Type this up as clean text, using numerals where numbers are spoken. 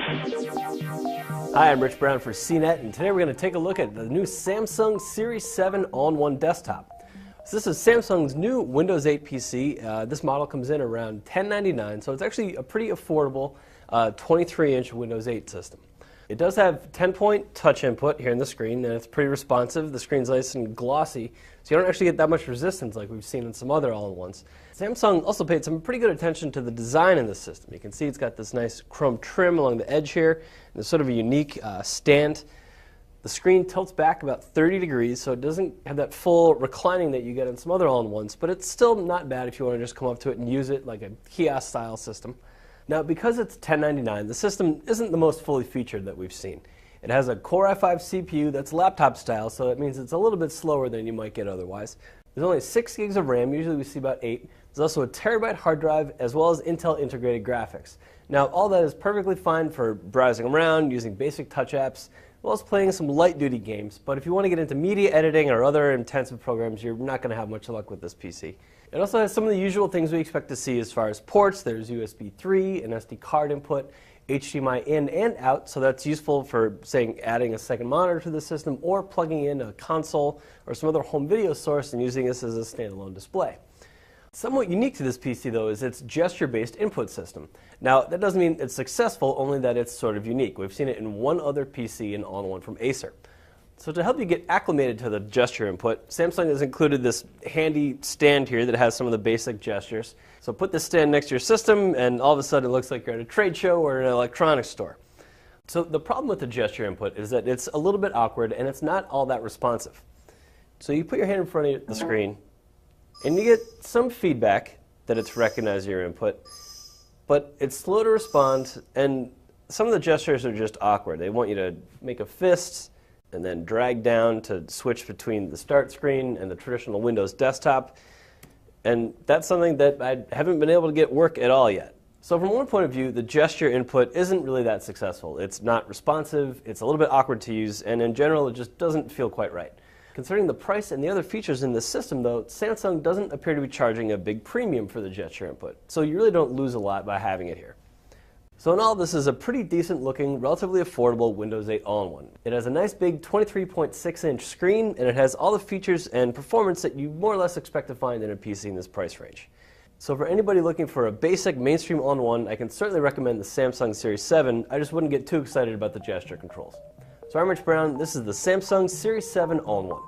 Hi, I'm Rich Brown for CNET, and today we're going to take a look at the new Samsung Series 7 all-in-one desktop. So this is Samsung's new Windows 8 PC. This model comes in around $1099, so it's actually a pretty affordable 23-inch Windows 8 system. It does have 10-point touch input here in the screen, and it's pretty responsive. The screen's nice and glossy, so you don't actually get that much resistance like we've seen in some other all-in-ones. Samsung also paid some pretty good attention to the design in this system. You can see it's got this nice chrome trim along the edge here, and there's sort of a unique stand. The screen tilts back about 30 degrees, so it doesn't have that full reclining that you get in some other all-in-ones, but it's still not bad if you want to just come up to it and use it like a kiosk-style system. Now, because it's $1099, the system isn't the most fully featured that we've seen. It has a Core i5 CPU that's laptop style, so that means it's a little bit slower than you might get otherwise. There's only 6 gigs of RAM, usually we see about 8. There's also a terabyte hard drive, as well as Intel integrated graphics. Now, all that is perfectly fine for browsing around, using basic touch apps, as well as playing some light-duty games. But if you want to get into media editing or other intensive programs, you're not going to have much luck with this PC. It also has some of the usual things we expect to see as far as ports. There's USB 3, an SD card input, HDMI in and out, so that's useful for, say, adding a second monitor to the system or plugging in a console or some other home video source and using this as a standalone display. Somewhat unique to this PC, though, is its gesture-based input system. Now, that doesn't mean it's successful, only that it's sort of unique. We've seen it in one other PC, an all-in-one from Acer. So to help you get acclimated to the gesture input, Samsung has included this handy stand here that has some of the basic gestures. So put this stand next to your system, and all of a sudden it looks like you're at a trade show or an electronics store. So the problem with the gesture input is that it's a little bit awkward and it's not all that responsive. So you put your hand in front of the screen, and you get some feedback that it's recognizing your input, but it's slow to respond, and some of the gestures are just awkward. They want you to make a fist, and then drag down to switch between the start screen and the traditional Windows desktop. And that's something that I haven't been able to get work at all yet. So from one point of view, the gesture input isn't really that successful. It's not responsive, it's a little bit awkward to use, and in general, it just doesn't feel quite right. Considering the price and the other features in this system, though, Samsung doesn't appear to be charging a big premium for the gesture input. So you really don't lose a lot by having it here. So in all, this is a pretty decent looking, relatively affordable Windows 8 all-in-one. It has a nice big 23.6-inch screen, and it has all the features and performance that you more or less expect to find in a PC in this price range. So for anybody looking for a basic mainstream all-in-one, I can certainly recommend the Samsung Series 7. I just wouldn't get too excited about the gesture controls. So I'm Rich Brown. This is the Samsung Series 7 all-in-one.